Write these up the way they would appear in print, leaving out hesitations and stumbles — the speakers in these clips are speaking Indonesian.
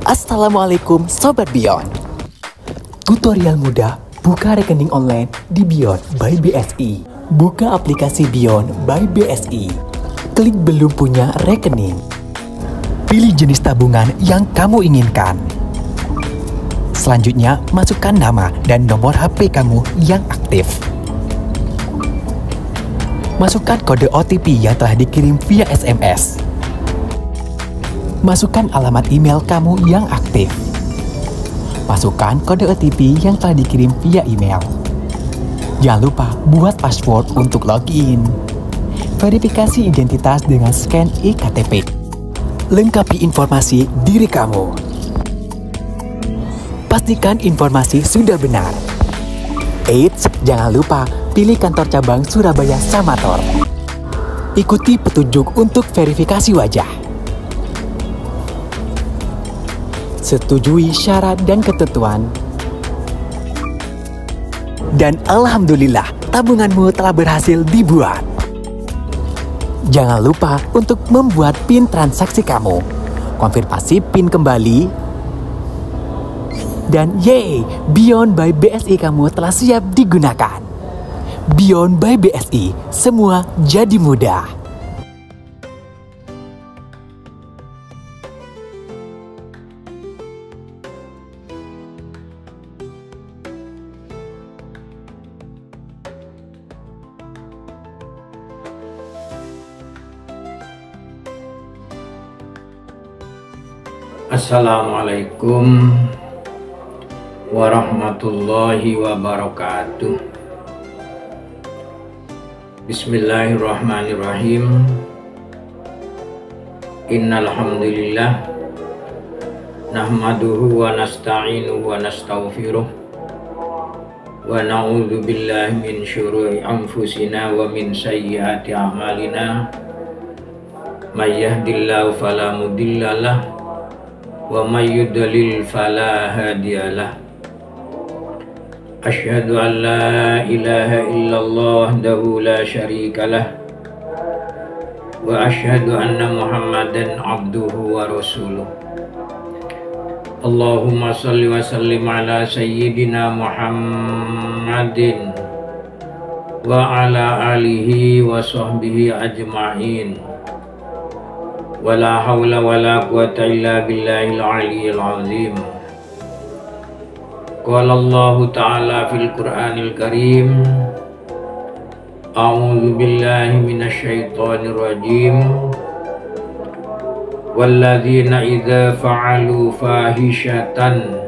Assalamualaikum Sobat Beyond. Tutorial mudah buka rekening online di Beyond by BSI. Buka aplikasi Beyond by BSI. Klik belum punya rekening. Pilih jenis tabungan yang kamu inginkan. Selanjutnya, masukkan nama dan nomor HP kamu yang aktif. Masukkan kode OTP yang telah dikirim via SMS. Masukkan alamat email kamu yang aktif. Masukkan kode OTP yang telah dikirim via email. Jangan lupa buat password untuk login. Verifikasi identitas dengan scan iKTP. Lengkapi informasi diri kamu. Pastikan informasi sudah benar. Eits, jangan lupa pilih kantor cabang Surabaya Samator. Ikuti petunjuk untuk verifikasi wajah. Setujui syarat dan ketentuan. Dan alhamdulillah, tabunganmu telah berhasil dibuat. Jangan lupa untuk membuat PIN transaksi kamu. Konfirmasi PIN kembali. Dan yeay, Beyond by BSI kamu telah siap digunakan. Beyond by BSI, semua jadi mudah. Assalamualaikum warahmatullahi wabarakatuh. Bismillahirrahmanirrahim. Innal hamdalillah nahmaduhu wa nasta'inuhu wa nastaghfiruh wa na'udzu billahi min syururi anfusina wa min sayyiati a'malina. May yahdihillahu fala mudhillalah wa may yudlil fala hadiyalah. Asyhadu an la ilaha illallah wahdahu la syarikalah wa asyhadu anna Muhammadan abduhu wa rasuluh. Allahumma shalli wa sallim ala sayyidina Muhammadin wa ala alihi wa sahbihi ajma'in. Wala hawla wala quwata illa billahil aliyyil azim. Qala Allah ta'ala fil Qur'anil Karim. A'udzu billahi minasy syaithanir rajim. Walladzina idza fa'alu fahishatan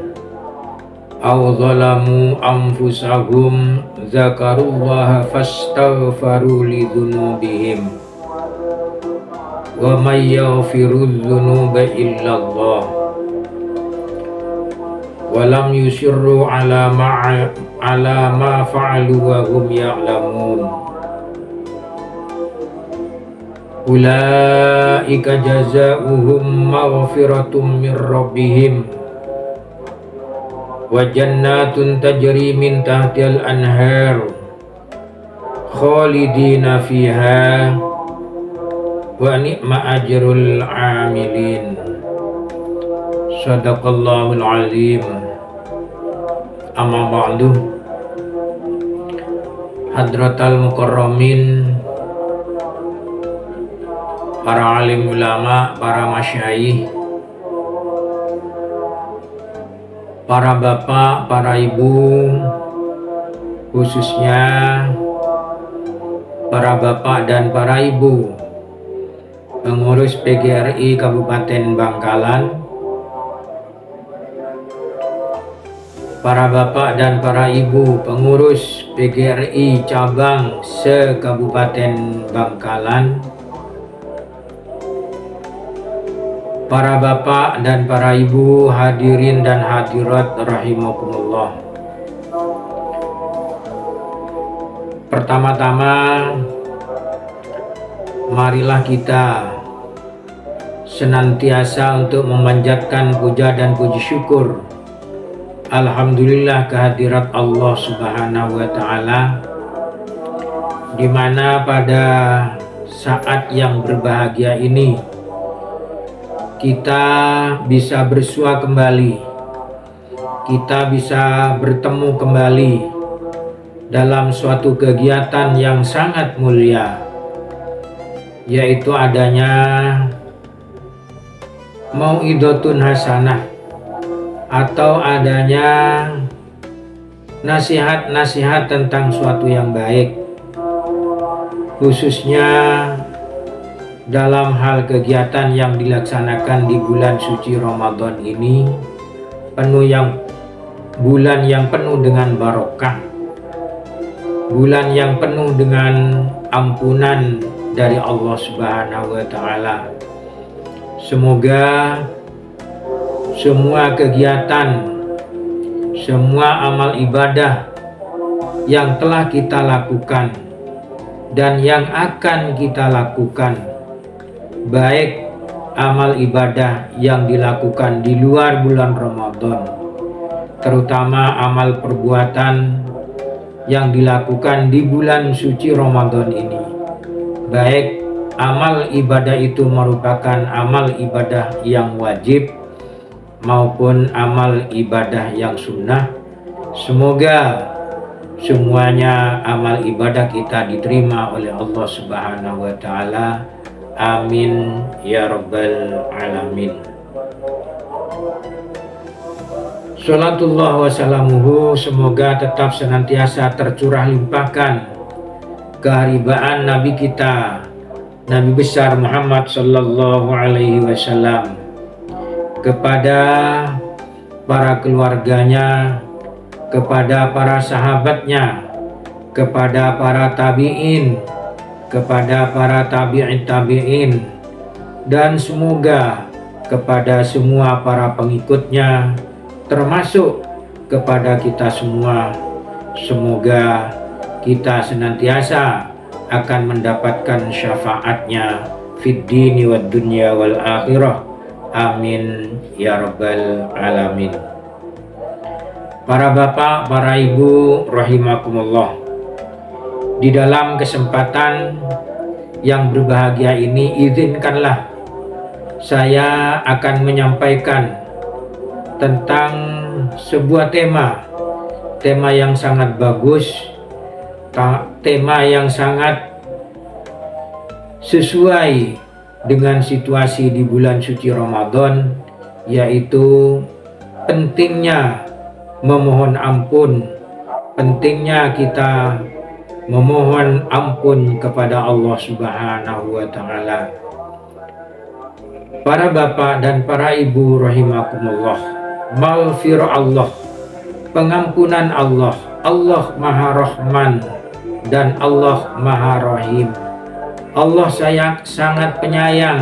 aw zalamu anfusahum dzakarullaha fastaghfaru lidzunubihim wa may yaghfirudz dzunuba illallah wa lam yusirru ala ma fa'alu wa hum ya'lamun. Ulaika jazaohum maghfiratum mir rabbihim wa jannatun tajri min tahtihal anhar khalidina fiha wa ni'ma ajrul amilin. Sadaqallahul azim. Amma ba'du. Hadratal mukarramin, para alim ulama, para masyayikh, para bapak, para ibu, khususnya para bapak dan para ibu pengurus PGRI Kabupaten Bangkalan, para bapak dan para ibu pengurus PGRI cabang se-Kabupaten Bangkalan, para bapak dan para ibu hadirin dan hadirat rahimakumullah. Pertama-tama, marilah kita senantiasa untuk memanjatkan puja dan puji syukur alhamdulillah kehadirat Allah Subhanahu wa taala, di mana pada saat yang berbahagia ini kita bisa bersua kembali, kita bisa bertemu kembali dalam suatu kegiatan yang sangat mulia, yaitu adanya mau'idhatun hasanah atau adanya nasihat-nasihat tentang suatu yang baik, khususnya dalam hal kegiatan yang dilaksanakan di bulan suci Ramadan ini, bulan yang penuh dengan barokah, bulan yang penuh dengan ampunan dari Allah Subhanahu wa Ta'ala. Semoga semua kegiatan, semua amal ibadah yang telah kita lakukan dan yang akan kita lakukan, baik amal ibadah yang dilakukan di luar bulan Ramadan, terutama amal perbuatan yang dilakukan di bulan suci Ramadan ini, baik amal ibadah itu merupakan amal ibadah yang wajib maupun amal ibadah yang sunnah, semoga semuanya amal ibadah kita diterima oleh Allah Subhanahu wa Ta'ala. Amin ya rabbal alamin. Salatullah wassalamuhu, semoga tetap senantiasa tercurah limpahkan keharibaan Nabi kita, Nabi besar Muhammad sallallahu alaihi wasallam, kepada para keluarganya, kepada para sahabatnya, kepada para tabi'in, kepada para tabi'in, dan semoga kepada semua para pengikutnya, termasuk kepada kita semua. Semoga kita senantiasa akan mendapatkan syafaatnya fid dini wad dunya wal akhirah. Amin ya rabbal alamin. Para bapak, para ibu rahimakumullah, di dalam kesempatan yang berbahagia ini, izinkanlah saya akan menyampaikan tentang sebuah tema yang sangat bagus, tema yang sangat sesuai dengan situasi di bulan suci Ramadan, yaitu pentingnya memohon ampun, pentingnya kita memohon ampun kepada Allah Subhanahu wa Ta'ala. Para bapak dan para ibu rahimakumullah, maghfirah Allah, pengampunan Allah, Allah Maha Rahman dan Allah Maha Rahim. Allah sangat penyayang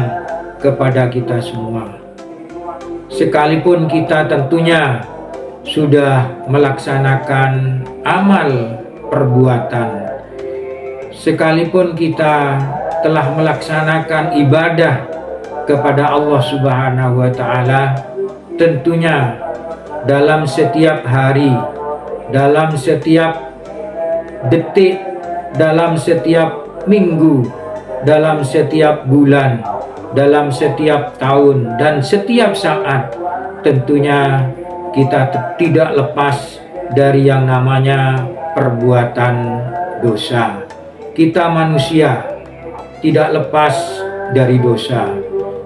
kepada kita semua. Sekalipun kita tentunya sudah melaksanakan amal perbuatan, sekalipun kita telah melaksanakan ibadah kepada Allah Subhanahu wa Ta'ala, tentunya dalam setiap hari, dalam setiap detik, dalam setiap minggu, dalam setiap bulan, dalam setiap tahun, dan setiap saat, tentunya kita tidak lepas dari yang namanya perbuatan dosa. Kita manusia tidak lepas dari dosa,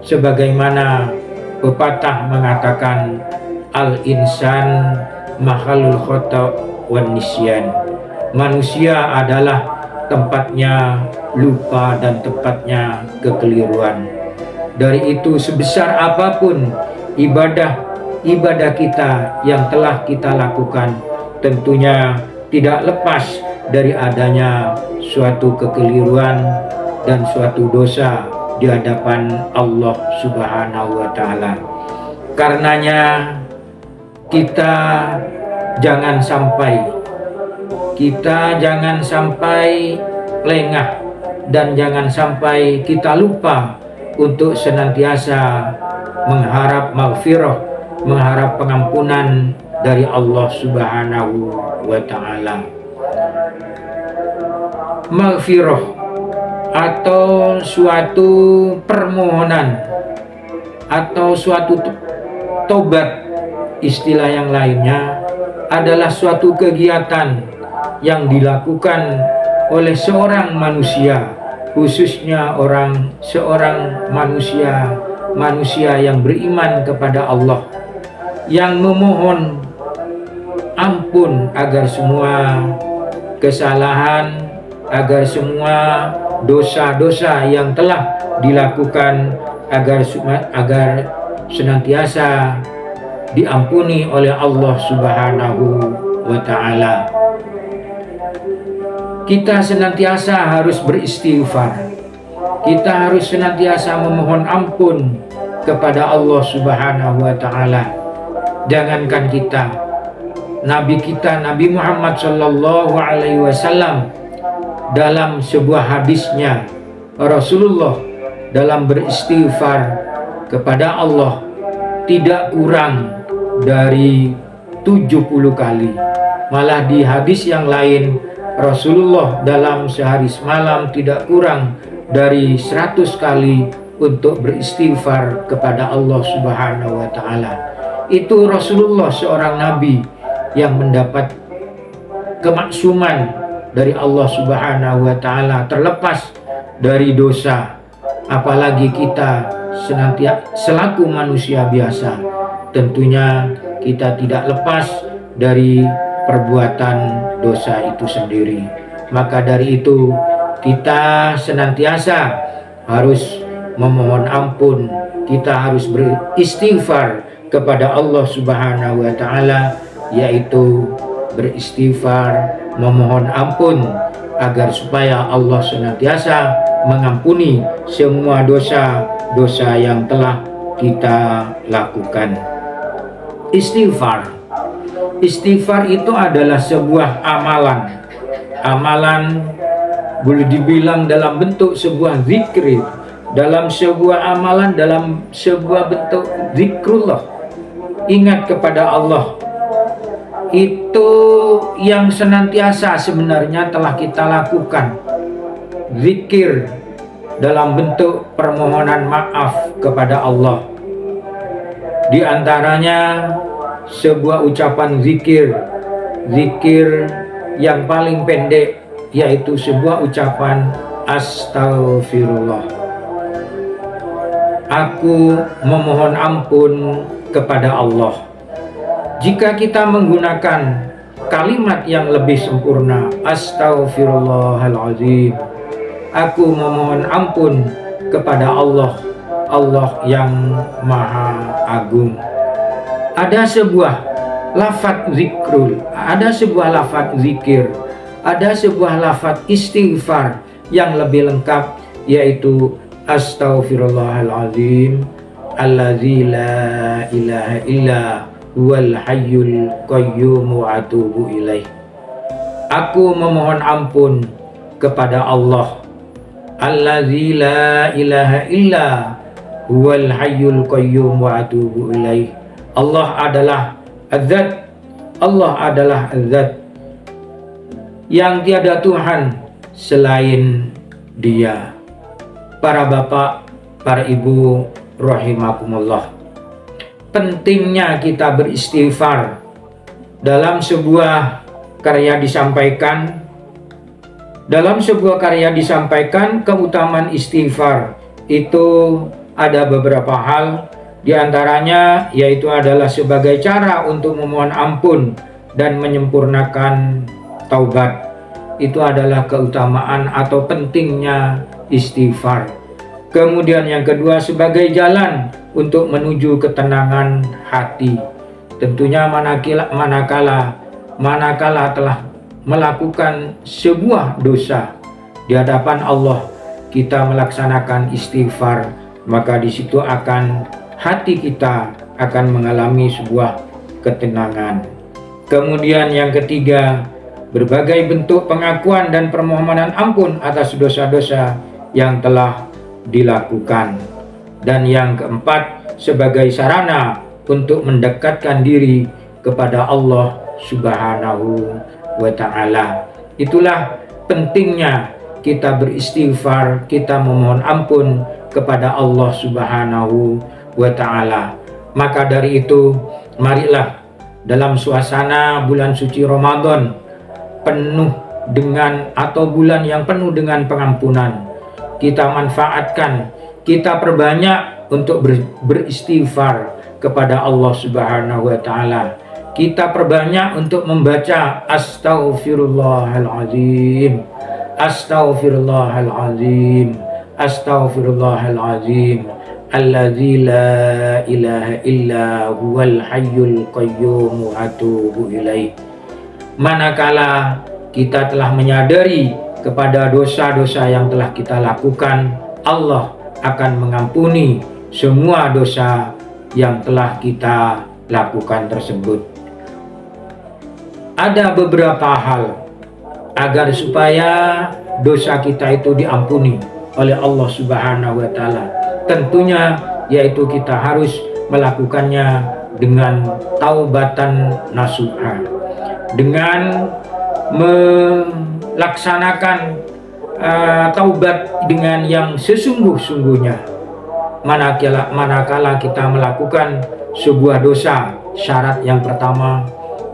sebagaimana pepatah mengatakan al-insan makhalul khata' wan nisyan. Manusia adalah tempatnya lupa dan tempatnya kekeliruan. Dari itu, sebesar apapun ibadah kita yang telah kita lakukan, tentunya tidak lepas dari adanya suatu kekeliruan dan suatu dosa di hadapan Allah Subhanahu wa Ta'ala. Karenanya kita jangan sampai lengah dan jangan sampai kita lupa untuk senantiasa mengharap maghfirah, mengharap pengampunan dari Allah Subhanahu wa Ta'ala. Maghfirah atau suatu permohonan atau suatu tobat, istilah yang lainnya, adalah suatu kegiatan yang dilakukan oleh seorang manusia, khususnya seorang manusia yang beriman kepada Allah, yang memohon ampun agar semua kesalahan, agar semua dosa-dosa yang telah dilakukan agar senantiasa diampuni oleh Allah Subhanahu wa ta'ala. Kita senantiasa harus beristighfar. Kita harus senantiasa memohon ampun kepada Allah Subhanahu wa ta'ala. Jangankan kita, Nabi Muhammad sallallahu alaihi wasallam, dalam sebuah hadisnya, Rasulullah dalam beristighfar kepada Allah tidak kurang dari 70 kali. Malah di hadis yang lain, Rasulullah dalam sehari semalam tidak kurang dari 100 kali untuk beristighfar kepada Allah Subhanahu wa ta'ala. Itu Rasulullah, seorang nabi yang mendapat kemaksuman dari Allah Subhanahu wa ta'ala, terlepas dari dosa. Apalagi kita selaku manusia biasa, tentunya kita tidak lepas dari perbuatan dosa itu sendiri. Maka dari itu kita senantiasa harus memohon ampun, kita harus beristighfar kepada Allah Subhanahu wa ta'ala, yaitu beristighfar, memohon ampun agar supaya Allah senantiasa mengampuni semua dosa-dosa yang telah kita lakukan. Istighfar itu adalah sebuah amalan boleh dibilang dalam bentuk sebuah zikir, dalam sebuah amalan, dalam sebuah bentuk zikrullah, ingat kepada Allah. Itu yang senantiasa sebenarnya telah kita lakukan. Zikir dalam bentuk permohonan maaf kepada Allah. Di antaranya sebuah ucapan zikir yang paling pendek, yaitu sebuah ucapan astagfirullah. Aku memohon ampun kepada Allah. Jika kita menggunakan kalimat yang lebih sempurna, astagfirullahaladzim, aku memohon ampun kepada Allah yang maha agung. Ada sebuah lafaz zikrul, ada sebuah lafaz zikir, ada sebuah lafaz istighfar yang lebih lengkap, yaitu astagfirullahaladzim allazi la ilaha illa huwal hayyul qayyum wa atubu ilaih. Aku memohon ampun kepada Allah allazi la ilaha illa huwal hayyul qayyum wa atubu ilaih. Allah adalah Az-Zat, Allah adalah Az-Zat yang tiada Tuhan selain Dia. Para bapak, para ibu rahimakumullah, pentingnya kita beristighfar. Dalam sebuah karya disampaikan keutamaan istighfar itu ada beberapa hal. Di antaranya yaitu adalah sebagai cara untuk memohon ampun dan menyempurnakan taubat. Itu adalah keutamaan atau pentingnya istighfar. Kemudian yang kedua, sebagai jalan untuk menuju ketenangan hati. Tentunya manakala telah melakukan sebuah dosa di hadapan Allah, kita melaksanakan istighfar, maka di situ hati kita akan mengalami sebuah ketenangan. Kemudian yang ketiga, berbagai bentuk pengakuan dan permohonan ampun atas dosa-dosa yang telah dilakukan. Dan yang keempat, sebagai sarana untuk mendekatkan diri kepada Allah Subhanahu wa ta'ala. Itulah pentingnya kita beristighfar, kita memohon ampun kepada Allah Subhanahu wa ta'ala. Maka dari itu, marilah dalam suasana bulan suci Ramadan penuh dengan atau bulan yang penuh dengan pengampunan, kita manfaatkan, kita perbanyak untuk beristighfar kepada Allah Subhanahu wa taala. Kita perbanyak untuk membaca astaghfirullahalazim, astaghfirullahalazim, astaghfirullahalazim, alladzi la ilaha illa huwal hayyul qayyum wa atubu ilaih. Manakala kita telah menyadari kepada dosa-dosa yang telah kita lakukan, Allah akan mengampuni semua dosa yang telah kita lakukan tersebut. Ada beberapa hal agar supaya dosa kita itu diampuni oleh Allah Subhanahu wa taala. Tentunya yaitu kita harus melakukannya dengan taubatan nasuha, dengan melaksanakan taubat dengan yang sesungguh-sungguhnya. Manakala kita melakukan sebuah dosa, syarat yang pertama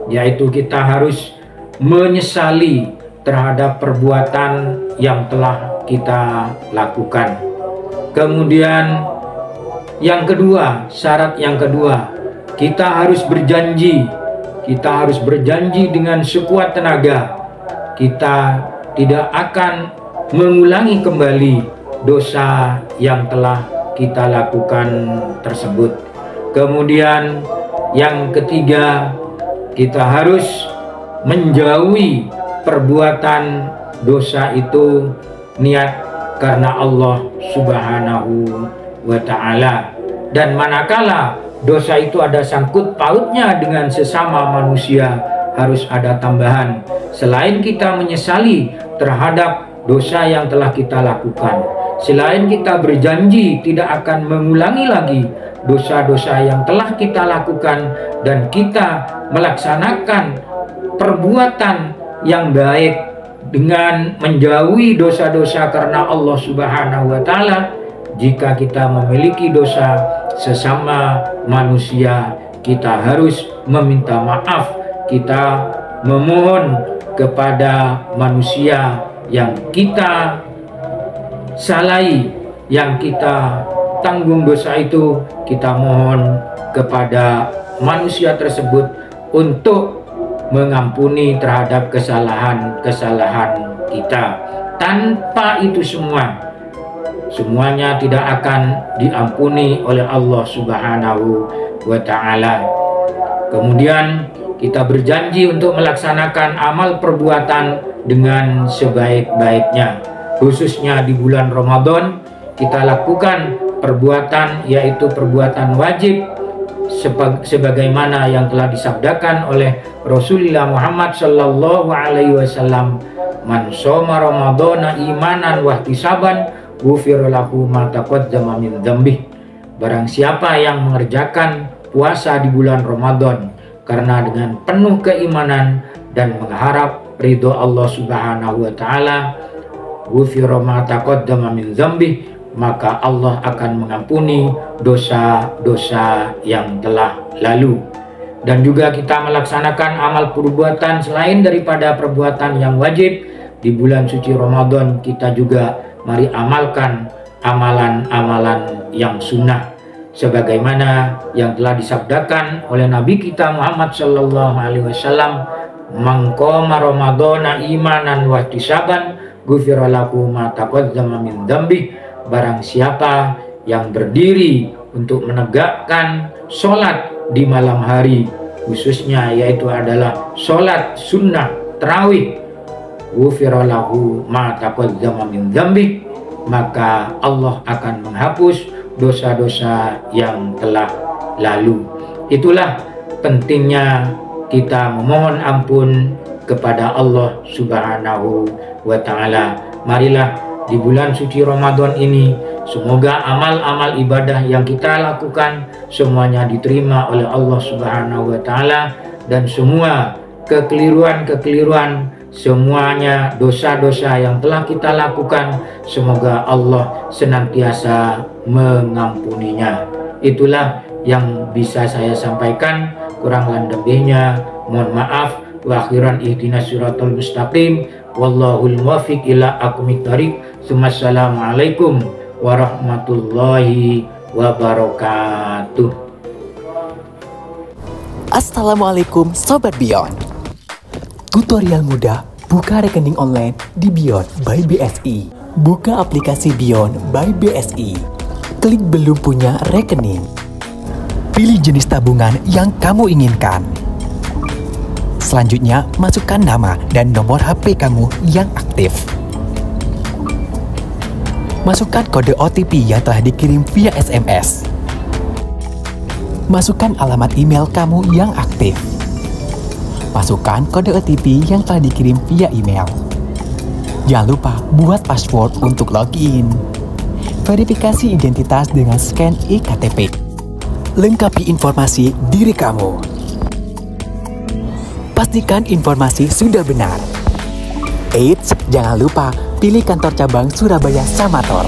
yaitu kita harus menyesali terhadap perbuatan yang telah kita lakukan. Kemudian yang kedua, syarat yang kedua, kita harus berjanji. Kita harus berjanji dengan sekuat tenaga kita tidak akan mengulangi kembali dosa yang telah kita lakukan tersebut. Kemudian yang ketiga, kita harus menjauhi perbuatan dosa itu niat karena Allah Subhanahu wa ta'ala. Dan manakala dosa itu ada sangkut pautnya dengan sesama manusia, harus ada tambahan. Selain kita menyesali terhadap dosa yang telah kita lakukan, selain kita berjanji tidak akan mengulangi lagi dosa-dosa yang telah kita lakukan, dan kita melaksanakan perbuatan yang baik dengan menjauhi dosa-dosa karena Allah Subhanahu wa ta'ala. Jika kita memiliki dosa sesama manusia, kita harus meminta maaf, kita memohon kepada manusia yang kita salahi, yang kita tanggung dosa itu, kita mohon kepada manusia tersebut untuk mengampuni terhadap kesalahan-kesalahan kita. Tanpa itu semuanya tidak akan diampuni oleh Allah Subhanahu wa ta'ala. Kemudian kita berjanji untuk melaksanakan amal perbuatan dengan sebaik-baiknya. Khususnya di bulan Ramadan, kita lakukan perbuatan yaitu perbuatan wajib sebagaimana yang telah disabdakan oleh Rasulullah Muhammad sallallahu alaihi wasallam, man shoma ramadhana imanan wa ihtisaban ghufira lahu ma taqaddama min dzambih. Barang siapa yang mengerjakan puasa di bulan Ramadan karena dengan penuh keimanan dan mengharap ridho Allah Subhanahu wa taala, ghufira ma taqaddama min dzambih, maka Allah akan mengampuni dosa-dosa yang telah lalu. Dan juga kita melaksanakan amal perbuatan selain daripada perbuatan yang wajib di bulan suci Ramadan. Kita juga mari amalkan amalan-amalan yang sunnah sebagaimana yang telah disabdakan oleh Nabi kita Muhammad sallallahu alaihi wasallam, man qama ramadhana imanan wa ihtisaban ghufira lahu ma taqaddama min dzambih. Barang siapa yang berdiri untuk menegakkan sholat di malam hari, khususnya yaitu adalah sholat sunnah tarawih, ghufira lahu ma taqaddama min dzambih, maka Allah akan menghapus dosa-dosa yang telah lalu. Itulah pentingnya kita memohon ampun kepada Allah Subhanahu wa ta'ala. Marilah di bulan suci Ramadan ini, semoga amal-amal ibadah yang kita lakukan semuanya diterima oleh Allah Subhanahu wa ta'ala, dan semua kekeliruan-kekeliruan, semuanya dosa-dosa yang telah kita lakukan, semoga Allah senantiasa mengampuninya. Itulah yang bisa saya sampaikan, kurang lebihnya mohon maaf. Wa akhiran ihdinas siratal mustaqim, wallahul muwaffiq ila aqwamit thoriq. Assalamualaikum warahmatullahi wabarakatuh. Assalamualaikum Sobat Beyond. Tutorial mudah buka rekening online di Beyond by BSI. Buka aplikasi Beyond by BSI. Klik belum punya rekening. Pilih jenis tabungan yang kamu inginkan. Selanjutnya, masukkan nama dan nomor HP kamu yang aktif. Masukkan kode OTP yang telah dikirim via SMS. Masukkan alamat email kamu yang aktif. Masukkan kode OTP yang telah dikirim via email. Jangan lupa buat password untuk login. Verifikasi identitas dengan scan eKTP. Lengkapi informasi diri kamu. Pastikan informasi sudah benar. Eits, jangan lupa pilih kantor cabang Surabaya Samator.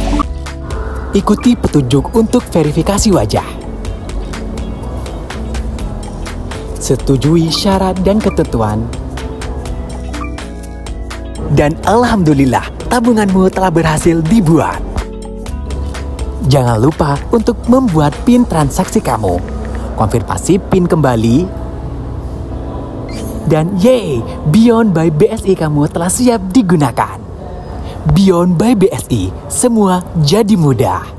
Ikuti petunjuk untuk verifikasi wajah. Setujui syarat dan ketentuan. Dan alhamdulillah, tabunganmu telah berhasil dibuat. Jangan lupa untuk membuat PIN transaksi kamu. Konfirmasi PIN kembali. Dan yeay, Beyond by BSI kamu telah siap digunakan. Beyond by BSI, semua jadi mudah.